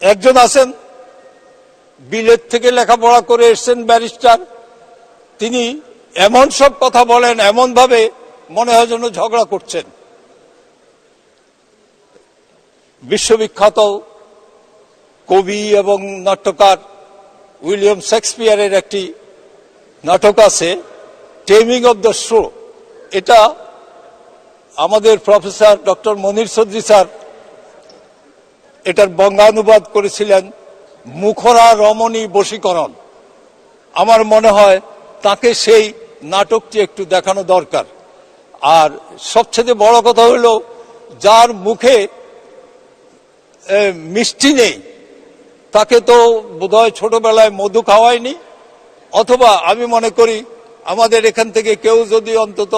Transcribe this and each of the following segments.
একজন আছেন বিলেত থেকে লেখাপড়া করে এসেছেন ব্যারিস্টার, তিনি এমন সব কথা বলেন, এমন ভাবে মনে হয় যেন ঝগড়া করছেন। বিশ্ববিখ্যাত কবি এবং নাট্যকার উইলিয়াম শেক্সপিয়ারের একটি নাটক আছে টেমিং অব দ্য শ্রো। এটা আমাদের প্রফেসর ডক্টর মনির চৌধুরী স্যার এটার বঙ্গানুবাদ করেছিলেন মুখরা রমণী বশীকরণ। আমার মনে হয় তাকে সেই নাটকটি একটু দেখানো দরকার। আর সবচেয়ে বড় কথা হলো, যার মুখে মিষ্টি নেই তাকে তো বোধহয় ছোটবেলায় মধু খাওয়ায়নি, অথবা আমি মনে করি আমাদের এখান থেকে কেউ যদি অন্তত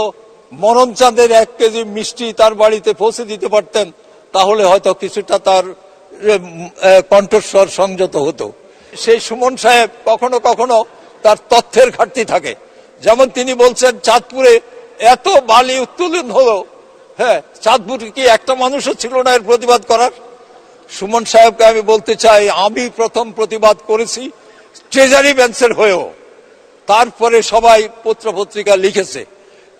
মরণচাঁদের 1 কেজি মিষ্টি তার বাড়িতে পৌঁছে দিতে পারতেন, তাহলে হয়তো কিছুটা তার কণ্ঠস্বর সংযত হতো। সেই সুমন সাহেব কখনো কখনো তার তথ্যের ঘাটতি থাকে। যেমন তিনি বলছেন চাঁদপুরে এত বালি উত্তোলন হলো, হ্যাঁ, চাঁদপুরে কি একটা মানুষও ছিল না এর প্রতিবাদ করার? সুমন সাহেবকে আমি বলতে চাই, আমি প্রথম প্রতিবাদ করেছি ট্রেজারি বেঞ্চের হয়েও, তারপরে সবাই পত্র পত্রিকা লিখেছে।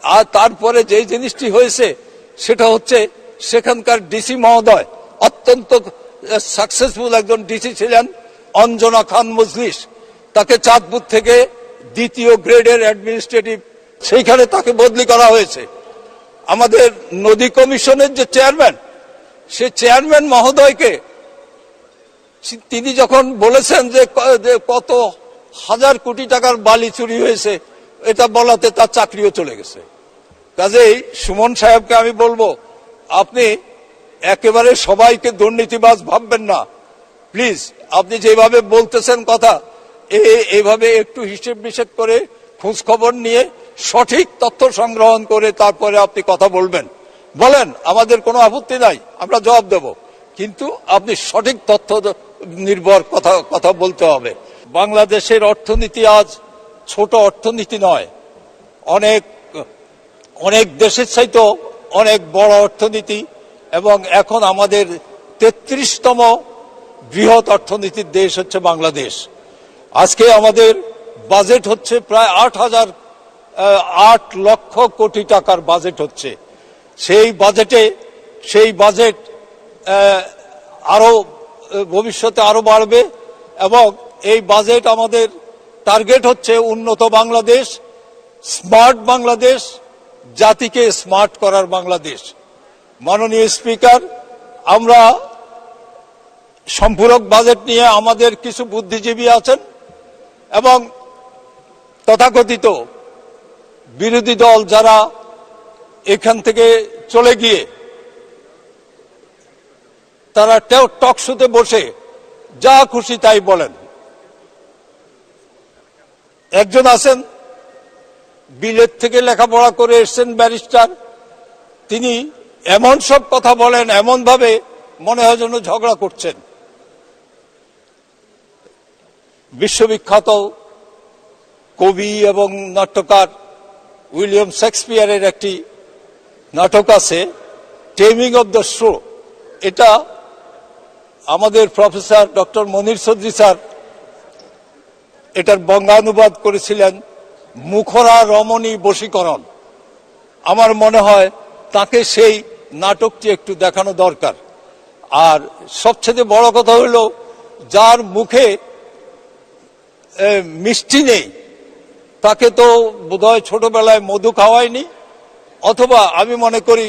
আর তারপরে যে জিনিসটি হয়েছে সেটা হচ্ছে সেখানকার ডিসি মহোদয় অত্যন্ত সাকসেসফুল একজন ডিসি ছিলেন, অঞ্জনা খান মজলিস। তাকে চাঁদপুর থেকে 2য় গ্রেডের অ্যাডমিনিস্ট্রেটিভ সেইখানে তাকে বদলি করা হয়েছে। আমাদের নদী কমিশনের যে চেয়ারম্যান, সে চেয়ারম্যান মহোদয়কে তিনি যখন বলেছেন যে কত হাজার কোটি টাকার বালি চুরি হয়েছে, এটা বলাতে তার চাকরিও চলে গেছে। কাজেই সুমন সাহেবকে আমি বলবো, আপনি একেবারে সবাইকে দুর্নীতিবাজ ভাববেন না প্লিজ। আপনি যেভাবে বলতেছেন কথা, এইভাবে একটু হিসেব নিষেধ করে খোঁজ খবর নিয়ে সঠিক তথ্য সংগ্রহণ করে তারপরে আপনি কথা বলবেন। বলেন, আমাদের কোনো আপত্তি নাই, আমরা জবাব দেব, কিন্তু আপনি সঠিক তথ্য নির্ভর কথা বলতে হবে। বাংলাদেশের অর্থনীতি আজ ছোট অর্থনীতি নয়, অনেক অনেক দেশের চাইতেও অনেক বড় অর্থনীতি, এবং এখন আমাদের 33তম বৃহৎ অর্থনীতির দেশ হচ্ছে বাংলাদেশ। আজকে আমাদের বাজেট হচ্ছে প্রায় 8 লক্ষ কোটি টাকার বাজেট হচ্ছে। সেই বাজেট আরো ভবিষ্যতে আরো বাড়বে, এবং এই বাজেট আমাদের টার্গেট হচ্ছে উন্নত বাংলাদেশ, স্মার্ট বাংলাদেশ, জাতিকে স্মার্ট করার বাংলাদেশ। মাননীয় স্পিকার, আমরা সম্পূরক বাজেট নিয়ে আমাদের কিছু বুদ্ধিজীবী আছেন এবং তথাকথিত বিরোধী দল যারা এখান থেকে চলে গিয়ে তারা টক শোতে বসে যা খুশি তাই বলেন। একজন আছেন বিলেত থেকে লেখাপড়া করে এসেছেন ব্যারিস্টার, তিনি এমন সব কথা বলেন, এমন ভাবে মনে হয় যেন ঝগড়া করছেন। বিশ্ববিখ্যাত কবি এবং নাট্যকার উইলিয়াম শেক্সপিয়ারের একটি নাটক আছে টেমিং অব দ্য শ্রো। এটা আমাদের প্রফেসর ডক্টর মনির চৌধুরী স্যার এটার বঙ্গানুবাদ করেছিলেন মুখরা রমণী বশীকরণ। আমার মনে হয় তাকে সেই নাটকটি একটু দেখানো দরকার। আর সবচেয়ে বড় কথা হলো, যার মুখে মিষ্টি নেই তাকে তো বোধহয় ছোটবেলায় মধু খাওয়ায়নি, অথবা আমি মনে করি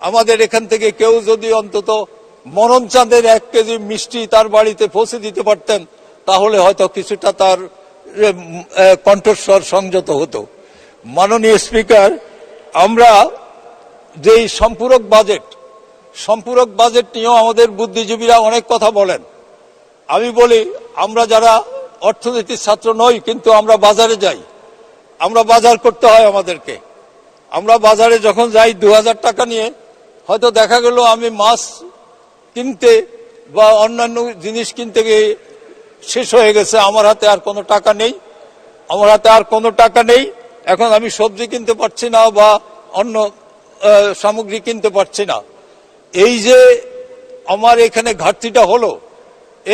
আমাদের এখান থেকে কেউ যদি অন্তত মরণচাঁদের 1 কেজি মিষ্টি তার বাড়িতে পৌঁছে দিতে পারতেন, তাহলে হয়তো কিছুটা তার কণ্ঠস্বর সংযত হতো। মাননীয় স্পিকার, আমরা যেই সম্পূরক বাজেট নিয়েও আমাদের বুদ্ধিজীবীরা অনেক কথা বলেন। আমি বলি, আমরা যারা অর্থনীতির ছাত্র নই কিন্তু আমরা বাজারে যাই, আমরা বাজার করতে হয় আমাদেরকে। আমরা বাজারে যখন যাই 2000 টাকা নিয়ে, হয়তো দেখা গেল আমি মাছ কিনতে বা অন্যান্য জিনিস কিনতে গিয়ে শেষ হয়ে গেছে, আমার হাতে আর কোনো টাকা নেই, এখন আমি সবজি কিনতে পারছি না বা অন্য সামগ্রী কিনতে পারছি না। এই যে আমার এখানে ঘাটতিটা হলো,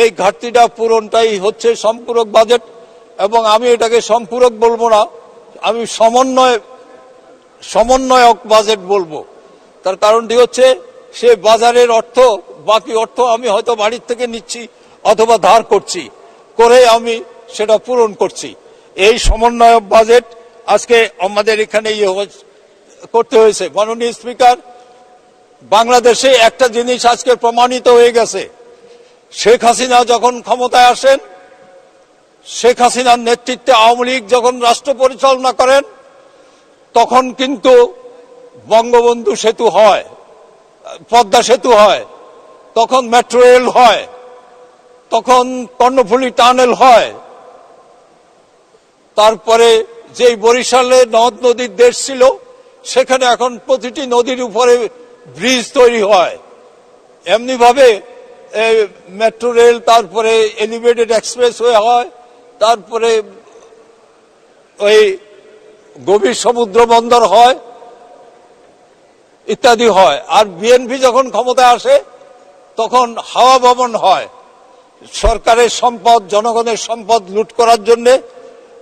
এই ঘাটতিটা পূরণটাই হচ্ছে সম্পূরক বাজেট। এবং আমি এটাকে সম্পূরক বলবো না, আমি সমন্বয়ক বাজেট বলবো। তার কারণটি হচ্ছে সে বাজারের অর্থ, বাকি অর্থ আমি হয়তো বাড়ির থেকে নিচ্ছি অথবা ধার করছি, করে আমি সেটা পূরণ করছি। এই সমন্বয়ক বাজেট আজকে আমাদের এখানে করতে হয়েছে। মাননীয় স্পিকার, বাংলাদেশে একটা জিনিস আজকে প্রমাণিত হয়ে গেছে, শেখ হাসিনা যখন ক্ষমতায় আসেন, শেখ হাসিনার নেতৃত্বে আওয়ামী লীগ যখন রাষ্ট্র পরিচালনা করেন, তখন কিন্তু বঙ্গবন্ধু সেতু হয়, পদ্মা সেতু হয়, তখন মেট্রো রেল হয়, তখন কর্ণফুলী টানেল হয়, তারপরে যেই বরিশালে নদ নদীর দেশ ছিল সেখানে এখন প্রতিটি নদীর উপরে ব্রিজ তৈরি হয়। এমনি ভাবে মেট্রো রেল, তারপরে এলিভেটেড এক্সপ্রেসওয়ে হয়, তারপরে ওই গভীর সমুদ্র বন্দর হয়, ইত্যাদি হয়। আর বিএনপি যখন ক্ষমতায় আসে তখন হাওয়া ভবন হয়, সরকারের সম্পদ, জনগণের সম্পদ লুট করার জন্য।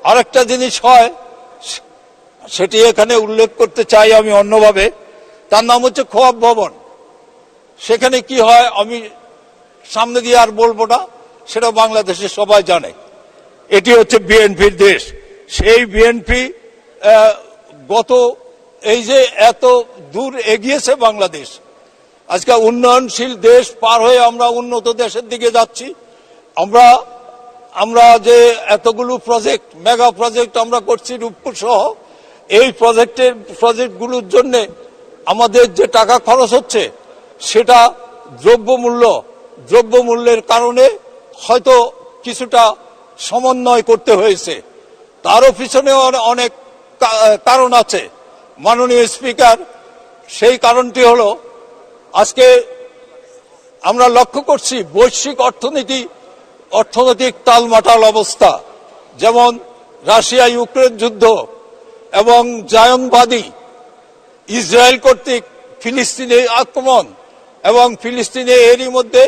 আরেকটা জিনিস হয়, সেটি এখানে উল্লেখ করতে চাই আমি অন্যভাবে, তার নাম হচ্ছে খোয়াব ভবন। সেখানে কি হয় আমি সামনে দিয়ে আর বলবো না, সেটা বাংলাদেশের সবাই জানে। এটি হচ্ছে বিএনপির দেশ। সেই বিএনপি গত এই যে এত দূর এগিয়েছে বাংলাদেশ, আজকে উন্নয়নশীল দেশ পার হয়ে আমরা উন্নত দেশের দিকে যাচ্ছি। আমরা যে এতগুলো প্রজেক্ট, মেগা প্রজেক্ট আমরা করছি রূপপুর সহ, এই প্রজেক্টগুলোর জন্য আমাদের যে টাকা খরচ হচ্ছে সেটা দ্রব্যমূল্যের কারণে হয়তো কিছুটা সমন্বয় করতে হয়েছে। তারও পিছনে অনেক কারণ আছে মাননীয় স্পিকার। সেই কারণটি হলো, আজকে আমরা লক্ষ্য করছি বৈশ্বিক অর্থনৈতিক টালমাটাল অবস্থা, যেমন রাশিয়া ইউক্রেন যুদ্ধ এবং জায়নবাদী ইসরায়েল কর্তৃক ফিলিস্তিনে আক্রমণ, এবং ফিলিস্তিনে এরই মধ্যে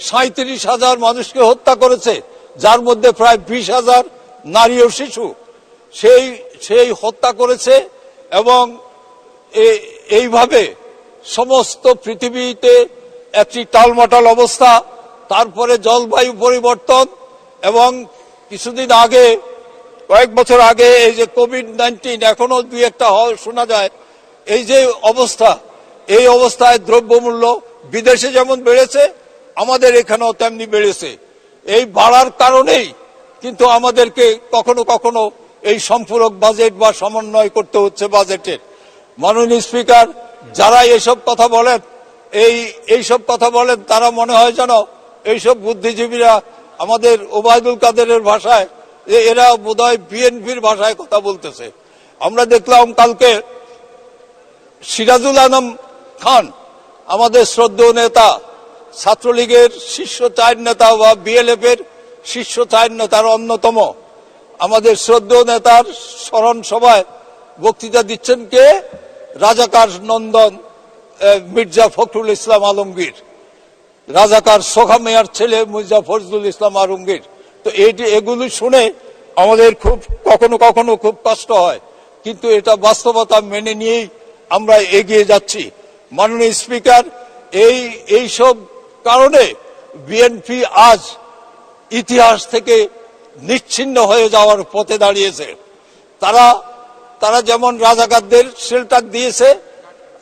37,000 মানুষকে হত্যা করেছে, যার মধ্যে প্রায় 20,000 নারী ও শিশু সেই হত্যা করেছে। এবং এইভাবে সমস্ত পৃথিবীতে একটি টালমাটাল অবস্থা। তারপরে জলবায়ু পরিবর্তন, এবং কিছুদিন আগে, কয়েক বছর আগে এই যে কোভিড-19, এখনো দুই একটা শোনা যায়। এই যে অবস্থা, এই অবস্থায় দ্রব্যমূল্য বিদেশে যেমন বেড়েছে, আমাদের এখানেও তেমনি বেড়েছে। এই বাড়ার কারণেই কিন্তু আমাদেরকে কখনো কখনো এই সম্পূরক বাজেট বা সমন্বয় করতে হচ্ছে বাজেটের। মাননীয় স্পিকার, যারা এইসব কথা বলেন তারা মনে হয় যেন এইসব বুদ্ধিজীবীরা আমাদের ওবায়দুল কাদেরের ভাষায়, এরা বোধহয় বিএনপির ভাষায় কথা বলতেছে। আমরা দেখলাম কালকে সিরাজুল আলম খান, আমাদের শ্রদ্ধেয় নেতা, ছাত্রলীগের শীর্ষ 4 নেতা বা বিএলএফ এর শীর্ষ 4 নেতার অন্যতম, আমাদের শ্রদ্ধেয় নেতার স্মরণ সভায় বক্তৃতা দিচ্ছেন কে? রাজাকার নন্দন মির্জা ফখরুল ইসলাম আলমগীর, রাজাকার সোখা মেয়ার ছেলে মির্জা ফজলুল ইসলাম আলমগীর। তো এগুলি শুনে আমাদের কখনো কখনো খুব কষ্ট হয়, কিন্তু এটা বাস্তবতা মেনে নিয়েই আমরা এগিয়ে যাচ্ছি। মাননীয় স্পিকার, এইসব কারণে বিএনপি আজ ইতিহাস থেকে নিচ্ছিন্ন হয়ে যাওয়ার পথে দাঁড়িয়েছে। তারা যেমন রাজাকারদের শেল্টার দিয়েছে,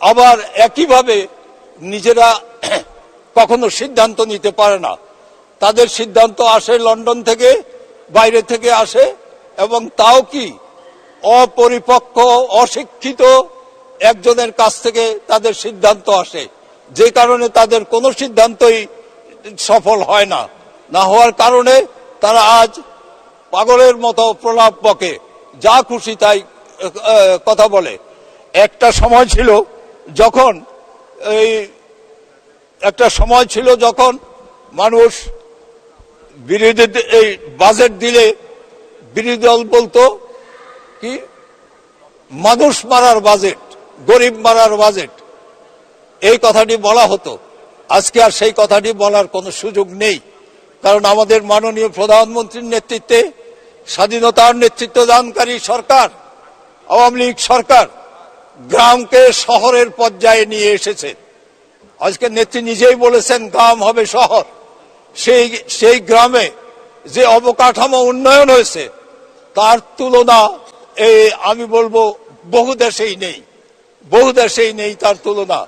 আবার একইভাবে নিজেরা কখনো সিদ্ধান্ত নিতে পারে না। তাদের সিদ্ধান্ত আসে লন্ডন থেকে, বাইরে থেকে আসে, এবং তাও কি অপরিপক্ক, অশিক্ষিত একজনের কাছ থেকে তাদের সিদ্ধান্ত আসে, যে কারণে তাদের কোনো সিদ্ধান্তই সফল হয় না। না হওয়ার কারণে তারা আজ পাগলের মতো প্রলাপ বকে, যা খুশি তাই কথা বলে। একটা সময় ছিল যখন মানুষ এই বাজেট দিলে বিরোধী দল বলতো কি, মানুষ মারার বাজেট, গরিব মারার বাজেট, এই কথাটি বলা হতো। আজকে আর সেই কথাটি বলার কোনো সুযোগ নেই। কারণ আমাদের মাননীয় প্রধানমন্ত্রীর নেতৃত্বে স্বাধীনতার নেতৃত্ব দানকারী সরকার, আওয়ামী লীগ সরকার গ্রামকে শহরের পর্যায়ে নিয়ে এসেছে। আজকে নেত্রী নিজেই বলেছেন গ্রাম হবে শহর। সেই গ্রামে যে অবকাঠামো উন্নয়ন হয়েছে তার তুলনা আমি বলবো বহু দেশেই নেই তার তুলনা।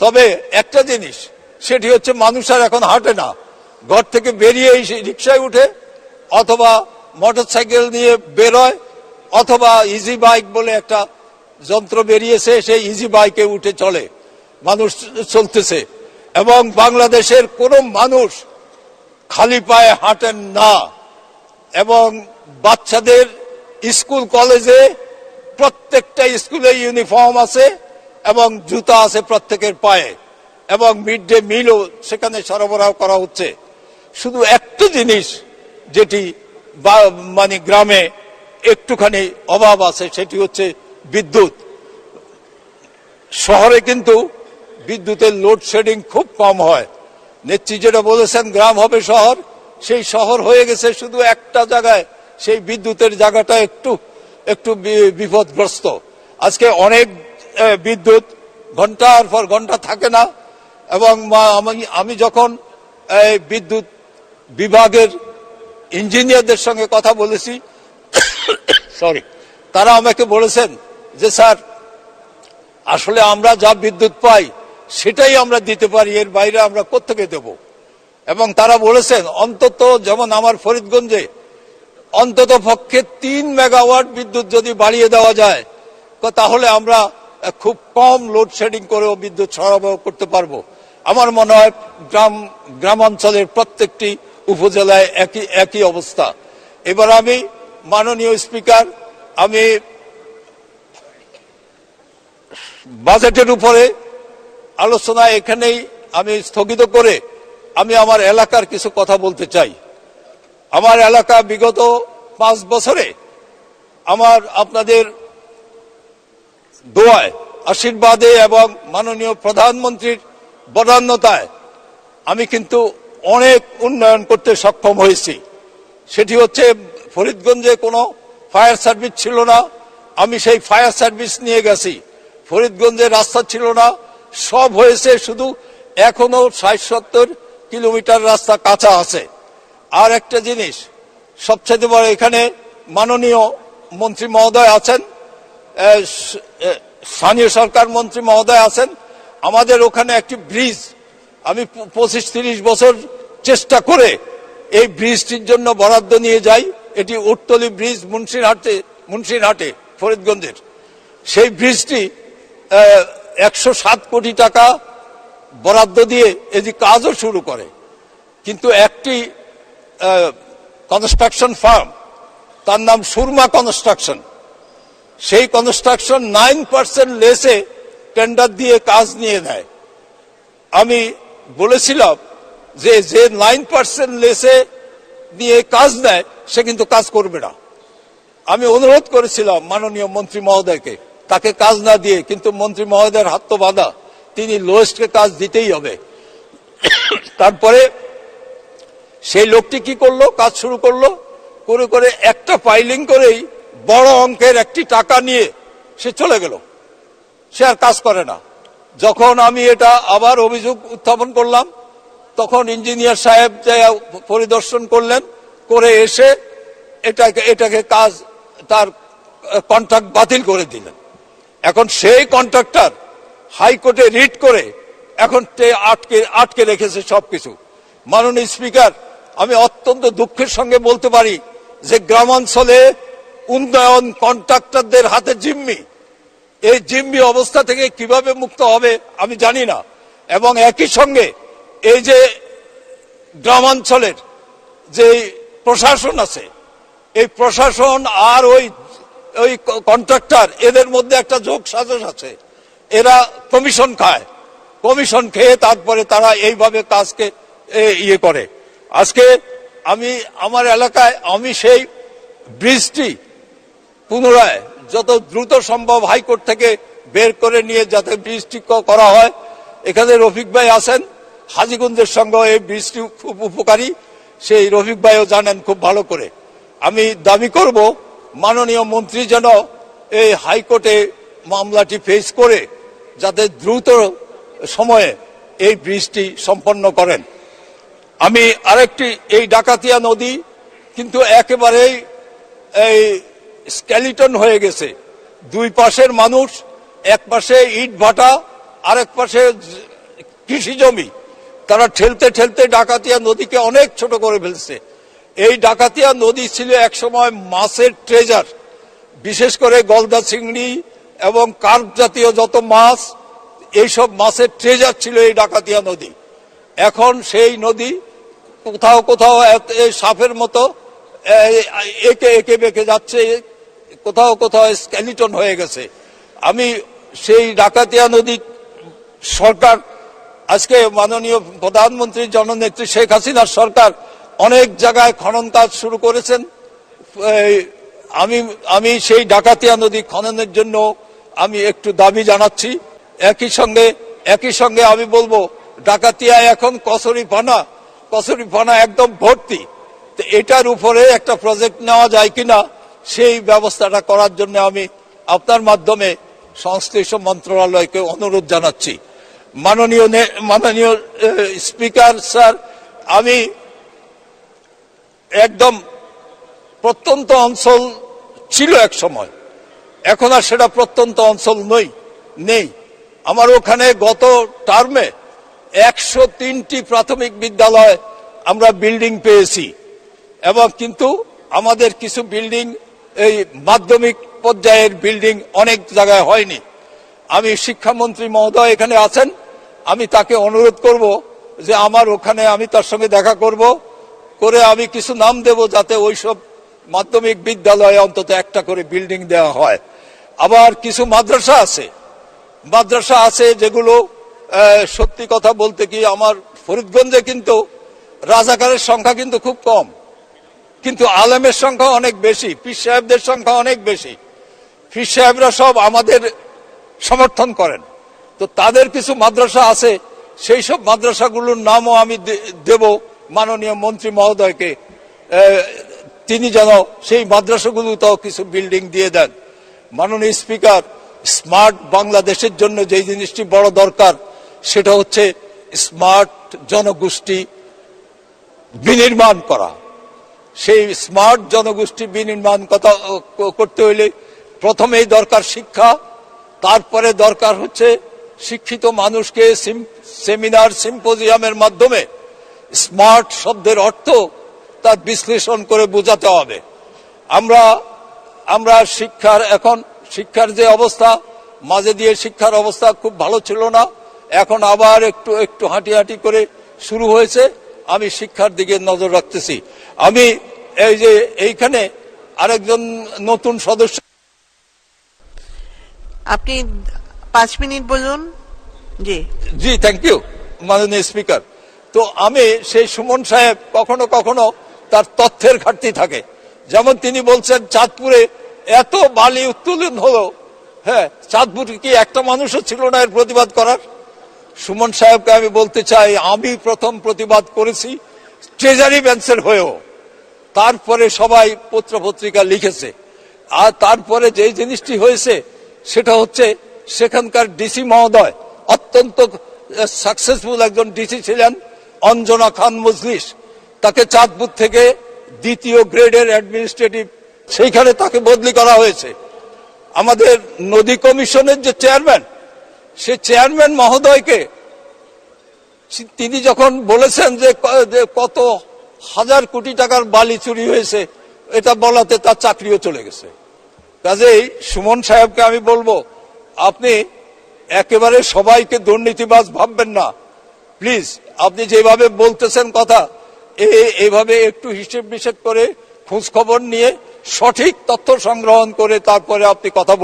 তবে একটা জিনিস, সেটি হচ্ছে মানুষ আর এখন হাঁটে না, ঘর থেকে বেরিয়ে রিক্সায় উঠে অথবা মোটরসাইকেল নিয়ে বেরোয় অথবা ইজি বাইক বলে একটা যন্ত্র বেরিয়েছে, সেই ইজি বাইকে উঠে চলে, মানুষ চলতেছে। এবং বাংলাদেশের কোনো মানুষ খালি পায়ে হাঁটেন না। এবং বাচ্চাদের স্কুল কলেজে প্রত্যেকটা স্কুলে ইউনিফর্ম আছে এবং জুতা আছে প্রত্যেকের পায়ে, এবং মিড ডে মিলও সেখানে সরবরাহ করা হচ্ছে। শুধু একটা জিনিস যেটি মানে গ্রামে একটুখানি অভাব আছে, সেটি হচ্ছে বিদ্যুৎ। শহরে কিন্তু বিদ্যুতের লোডশেডিং খুব কম হয়। নেত্রী যেটা বলেছেন গ্রাম হবে শহর, সেই শহর হয়ে গেছে শুধু একটা জায়গায়, সেই বিদ্যুতের জায়গাটা একটু বিপদগ্রস্ত। আজকে অনেক বিদ্যুৎ ঘন্টার পর ঘন্টা থাকে না। এবং আমি যখন বিদ্যুৎ বিভাগের ইঞ্জিনিয়ারদের সঙ্গে কথা বলেছি, তারা আমাকে বলেছেন যে স্যার, আসলে আমরা যা বিদ্যুৎ পাই সেটাই আমরা দিতে পারি, এর বাইরে আমরা কোত্থেকে দেব। এবং তারা বলেছেন অন্তত, যেমন আমার ফরিদগঞ্জে অন্তত পক্ষে 3 মেগাওয়াট বিদ্যুৎ যদি বাড়িয়ে দেওয়া যায় তাহলে আমরা খুব কম লোডশেডিং করেও বিদ্যুৎ সরবরাহ করতে পারবো। আমার মনে হয় গ্রামাঞ্চলের প্রত্যেকটি উপজেলায় একই অবস্থা। এবার আমি মাননীয় স্পিকার, আমি বাজেটের উপরে আলোচনা এখানেই আমি স্থগিত করে আমি আমার এলাকার কিছু কথা বলতে চাই। আমার এলাকা বিগত 5 বছরে আপনাদের দোয়ায়, আশীর্বাদে এবং মাননীয় প্রধানমন্ত্রীর বদান্যতায় আমি কিন্তু অনেক উন্নয়ন করতে সক্ষম হয়েছি। সেটি হচ্ছে, ফরিদগঞ্জে কোনো ফায়ার সার্ভিস ছিল না, আমি সেই ফায়ার সার্ভিস নিয়ে গেছি। ফরিদগঞ্জে রাস্তা ছিল না, সব হয়েছে, শুধু এখনো 60-70 কিলোমিটার রাস্তা কাঁচা আছে। আর একটা জিনিস সবচেয়ে বড়, এখানে মাননীয় মন্ত্রী মহোদয় আছেন, স্থানীয় সরকার মন্ত্রী মহোদয় আছেন, আমাদের ওখানে একটি ব্রিজ আমি 25-30 বছর চেষ্টা করে এই ব্রিজটির জন্য বরাদ্দ নিয়ে যাই। এটি উটতলি ব্রিজ, মুন্সিরহাটে ফরিদগঞ্জের। সেই ব্রিজটি 107 কোটি টাকা বরাদ্দ দিয়ে এটি কাজও শুরু করে, কিন্তু একটি কনস্ট্রাকশন ফার্ম, তার নাম সুরমা কনস্ট্রাকশন, সেই কনস্ট্রাকশন 9% লেসে টেন্ডার দিয়ে কাজ নিয়ে নেয়। আমি বলেছিলাম যে 9% লেসে নিয়ে কাজ নেয় সে কিন্তু কাজ করবে না। আমি অনুরোধ করেছিলাম মাননীয় মন্ত্রী মহোদয়কে তাকে কাজ না দিয়ে, কিন্তু মন্ত্রী মহোদয়ের হাত তো বাঁধা, তিনি লোয়েস্টকে কাজ দিতেই হবে। তারপরে সেই লোকটি কি করলো, কাজ শুরু করলো, করে একটা ফাইলিং করেই বড় অঙ্কের একটি টাকা নিয়ে সে চলে গেল, সে আর কাজ করে না। যখন আমি এটা আবার অভিযোগ উত্থাপন করলাম, তখন ইঞ্জিনিয়ার সাহেব পরিদর্শন করলেন, করে এসে এটাকে কাজ, তার কন্ট্রাক্ট বাতিল করে দিলেন। এখন সেই কন্ট্রাক্টর হাইকোর্টে রিট করে এখন আটকে রেখেছে সবকিছু। মাননীয় স্পিকার, আমি অত্যন্ত দুঃখের সঙ্গে বলতে পারি যে গ্রামাঞ্চলে উন্নয়ন কন্ট্রাক্টরদের হাতে জিম্মি, এই জিম্মি অবস্থা থেকে কিভাবে মুক্ত হবে আমি জানি না। এবং একই সঙ্গে এই যে গ্রামাঞ্চলের যে প্রশাসন আছে, এই প্রশাসন আর ওই কন্ট্রাক্টর, এদের মধ্যে একটা যোগ সাজস আছে। এরা কমিশন খায়, কমিশন খেয়ে তারপরে তারা এইভাবে কাজকে ইয়ে করে। আজকে আমি আমার এলাকায় আমি সেই ব্রিজটি পুনরায় যত দ্রুত সম্ভব হাইকোর্ট থেকে বের করে নিয়ে যাতে ব্রিজটি করা হয়। এখানে রফিক ভাই আছেন, হাজীগঞ্জের সঙ্গে এই ব্রিজটি খুব উপকারী। সেই রফিক ভাইও জানেন খুব ভালো করে। আমি দাবি করব মাননীয় মন্ত্রী যেন এই হাইকোর্টে মামলাটি ফেস করে যাতে দ্রুত সময়ে এই ব্রিজটি সম্পন্ন করেন। আমি আরেকটি, এই ডাকাতিয়া নদী কিন্তু একেবারেই এই স্কেলিটন হয়ে গেছে। দুই পাশের মানুষ, এক পাশে ইট ভাটা, আরেক পাশে কৃষি জমি, তারা ঠেলতে ঠেলতে ডাকাতিয়া নদীকে অনেক ছোট করে ফেলছে। এই ডাকাতিয়া নদী ছিল একসময় মাছের ট্রেজার, বিশেষ করে গলদা চিংড়ি এবং কার্প জাতীয় যত মাছ, এইসব মাছের ট্রেজার ছিল এই ডাকাতিয়া নদী। এখন সেই নদী কোথাও কোথাও সাপের মতো একে একে বেঁকে যাচ্ছে, কোথাও কোথাও স্কেলিটন হয়ে গেছে। আমি সেই ডাকাতিয়া নদী সরকার, আজকে মাননীয় প্রধানমন্ত্রী জননেত্রী শেখ হাসিনার সরকার অনেক জায়গায় খনন কাজ শুরু করেছেন। আমি সেই ডাকাতিয়া নদী খননের জন্য আমি একটু দাবি জানাচ্ছি। একই সঙ্গে আমি বলবো, ডাকাতিয়া এখন কচুরিপানা একদম ভর্তি। তো এটার উপরে একটা প্রজেক্ট নেওয়া যায় কিনা সেই ব্যবস্থাটা করার জন্য আমি আপনার মাধ্যমে সংশ্লিষ্ট মন্ত্রণালয়কে অনুরোধ জানাচ্ছি। মাননীয় স্পিকার স্যার, আমি একদম প্রত্যন্ত অঞ্চল ছিল এক সময়, এখন আর সেটা প্রত্যন্ত অঞ্চল নেই। আমার ওখানে গত টার্মে 103টি প্রাথমিক বিদ্যালয় আমরা বিল্ডিং পেয়েছি, এবং কিন্তু আমাদের কিছু বিল্ডিং, এই মাধ্যমিক পর্যায়ের বিল্ডিং অনেক জায়গায় হয়নি। আমি শিক্ষামন্ত্রী মহোদয় এখানে আছেন, আমি তাকে অনুরোধ করব যে আমার ওখানে আমি তার সঙ্গে দেখা করে আমি কিছু নাম দেব, যাতে ওইসব মাধ্যমিক বিদ্যালয়ে অন্তত একটা করে বিল্ডিং দেওয়া হয়। আবার কিছু মাদ্রাসা আছে যেগুলো সত্যি কথা বলতে কি, আমার ফরিদগঞ্জে কিন্তু রাজাকারের সংখ্যা কিন্তু খুব কম, কিন্তু আলেমের সংখ্যা অনেক বেশি, পীর সাহেবদের সংখ্যা অনেক বেশি। পীর সাহেবরা সব আমাদের সমর্থন করেন। তো তাদের কিছু মাদ্রাসা আছে, সেই সব মাদ্রাসাগুলোর নামও আমি দেব মাননীয় মন্ত্রী মহোদয়কে, তিনি যেন সেই মাদ্রাসাগুলোতেও কিছু বিল্ডিং দিয়ে দেন। মাননীয় স্পিকার, স্মার্ট বাংলাদেশের জন্য যে জিনিসটি বড় দরকার সেটা হচ্ছে স্মার্ট জনগোষ্ঠী বিনির্মাণ করা। সেই স্মার্ট জনগোষ্ঠী বিনির্মাণ করতে হইলে প্রথমেই দরকার শিক্ষা, তারপরে দরকার হচ্ছে শিক্ষিত মানুষকে সেমিনার সিম্পোজিয়ামের মাধ্যমে স্মার্ট শব্দের অর্থ তার বিশ্লেষণ করে বোঝাতে হবে। আমরা শিক্ষার যে অবস্থা, মাঝে দিয়ে শিক্ষার অবস্থা খুব ভালো ছিল না, এখন আবার একটু হাঁটি করে শুরু হয়েছে। আমি শিক্ষার দিকে নজর রাখতেছি। আমি এই যে এইখানে আরেকজন নতুন সদস্য, আপনি 5 মিনিট বলুন। জি থ্যাংক ইউ মাননীয় স্পিকার। তো আমি সেই সুমন সাহেব কখনো কখনো তার তথ্যের ঘাটতি থাকে, যেমন তিনি বলছেন চাঁদপুরে এত বালি উত্তোলন হলো, হ্যাঁ, চাঁদপুরে কি একটা মানুষও ছিল না এর প্রতিবাদ করার? সুমন সাহেবকে আমি বলতে চাই, আমি প্রথম প্রতিবাদ করেছি ট্রেজারি বেঞ্চের হয়েও, তারপরে সবাই পত্র পত্রিকা লিখেছে। আর তারপরে যে জিনিসটি হয়েছে সেটা হচ্ছে সেখানকার ডিসি মহোদয় অত্যন্ত সাকসেসফুল একজন ডিসি ছিলেন, অঞ্জনা খান মজলিস। তাকে চাঁদপুর থেকে 2য় গ্রেডের অ্যাডমিনিস্ট্রেটিভ, সেইখানে তাকে বদলি করা হয়েছে। আমাদের নদী কমিশনের যে চেয়ারম্যান, সে চেয়ারম্যান মহোদয়কে তিনি যখন বলেছেন যে কত হাজার কোটি টাকার বালি চুরি হয়েছে, এটা বলাতে তার চাকরিও চলে গেছে। কাজেই সুমন সাহেবকে আমি বলবো, আপনি একেবারে সবাইকে দুর্নীতিবাজ ভাববেন না, প্লিজ। আপনি যেভাবে বলতেছেন কথা, এইভাবে একটু হিসেব নিষেধ করে খোঁজ খবর নিয়ে সঠিক তথ্য সংগ্রহণ করে তারপরে আপনি কথা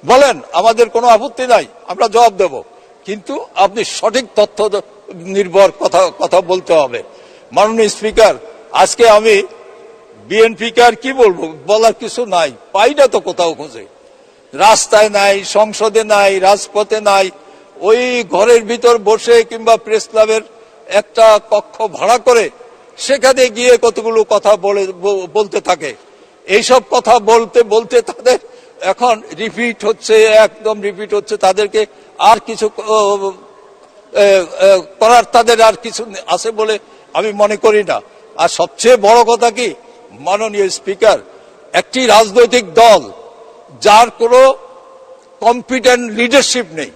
বলেন, আমাদের কোনো আপত্তি নাই, আমরা জবাব দেব, কিন্তু আপনি সঠিক তথ্য নির্ভর কথা বলতে হবে। মাননীয় স্পিকার, আজকে আমি বিএনপিকে আর কি বলবো, বলার কিছু নাই, পাই না তো কোথাও খুঁজে, রাস্তায় নাই, সংসদে নাই, রাজপথে নাই, ওই ঘরের ভিতর বসে কিংবা প্রেস ক্লাবের একটা কক্ষ ভাড়া করে সেখানে গিয়ে কতগুলো কথা বলতে থাকে। এইসব কথা বলতে বলতে তাদের এখন রিপিট হচ্ছে, একদম রিপিট হচ্ছে। তাদেরকে আর কিছু করার তাদের আর কিছু আছে বলে আমি মনে করি না। আর সবচেয়ে বড় কথা কি, মাননীয় স্পিকার, একটি রাজনৈতিক দল যার কোনো কম্পিটেন্ট লিডারশিপ নেই,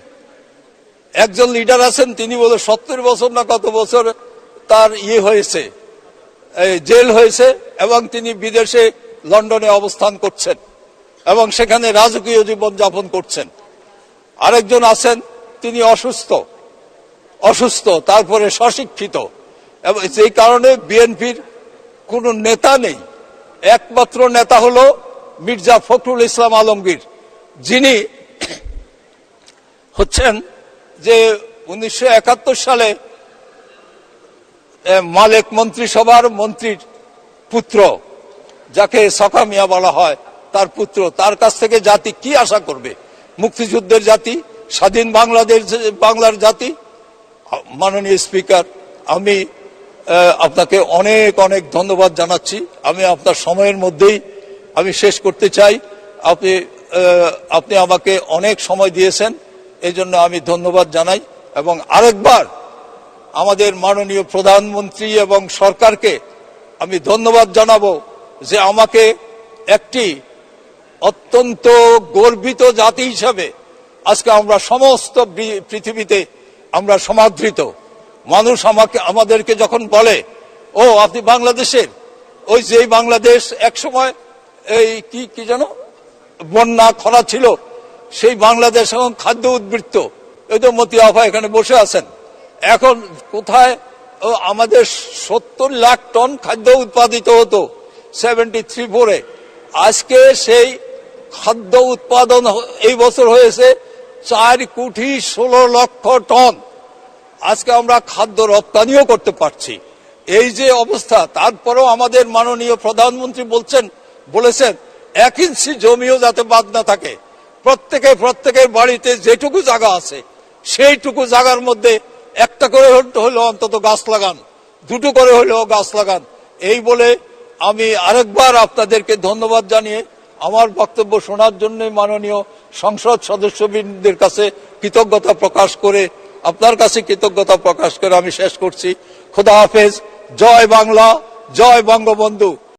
একজন লিডার আছেন তিনি বলে 70 বছর না কত বছর তার হয়েছে, জেল হয়েছে, এবং তিনি বিদেশে লন্ডনে অবস্থান করছেন এবং সেখানে রাজকীয় জীবন যাপন করছেন। আরেকজন আছেন তিনি অসুস্থ, তারপরে স্বশিক্ষিত, এবং সেই কারণে বিএনপির কোনো নেতা নেই। একমাত্র নেতা হলো মির্জা ফখরুল ইসলাম আলমগীর, যিনি হচ্ছেন যে 1971 সালে মালেক মন্ত্রিসভার মন্ত্রীর পুত্র, যাকে সখা মিয়া বলা হয়, তার পুত্র। তার কাছ থেকে জাতি কি আশা করবে? মুক্তিযুদ্ধের জাতি, স্বাধীন বাংলার জাতি। মাননীয় স্পিকার, আমি আপনাকে অনেক অনেক ধন্যবাদ জানাচ্ছি। আমি আপনার সময়ের মধ্যেই আমি শেষ করতে চাই। আপনি আমাকে অনেক সময় দিয়েছেন, এই জন্য আমি ধন্যবাদ জানাই। এবং আরেকবার আমাদের মাননীয় প্রধানমন্ত্রী এবং সরকারকে আমি ধন্যবাদ জানাবো যে আমাকে একটি অত্যন্ত গর্বিত জাতি হিসাবে আজকে আমরা সমস্ত পৃথিবীতে আমরা সমাদৃত। মানুষ আমাদেরকে যখন বলে, ও আপনি বাংলাদেশের, ওই যে বাংলাদেশ একসময় এই কি যেন বন্যা খরা ছিল, সেই বাংলাদেশ এখন খাদ্য উদ্বৃত্ত। এই তো মতি আফা এখানে বসে আছেন। এখন কোথায় আমাদের 70 লাখ টন খাদ্য উৎপাদিত হতো 73-4-এ। আজকে সেই খাদ্য উৎপাদন এই বছর হয়েছে 4,16,00,000 টন। আজকে আমরা খাদ্য রপ্তানিও করতে পারছি। এই যে অবস্থা, তারপরেও আমাদের মাননীয় প্রধানমন্ত্রী বলেছেন 1 ইঞ্চি জমিও যাতে বাদ না থাকে। প্রত্যেকের বাড়িতে যেটুকু জায়গা আছে সেইটুকু জায়গার মধ্যে একটা করে হলো অন্তত গাছ লাগান, 2টো করে হলেও গাছ লাগান। এই বলে আমি আরেকবার আপনাদেরকে ধন্যবাদ জানিয়ে আমার বক্তব্য শোনার জন্য মাননীয় সংসদ সদস্যবৃন্দের কাছে কৃতজ্ঞতা প্রকাশ করে, আপনার কাছে কৃতজ্ঞতা প্রকাশ করে আমি শেষ করছি। খোদা হাফেজ। জয় বাংলা, জয় বঙ্গবন্ধু।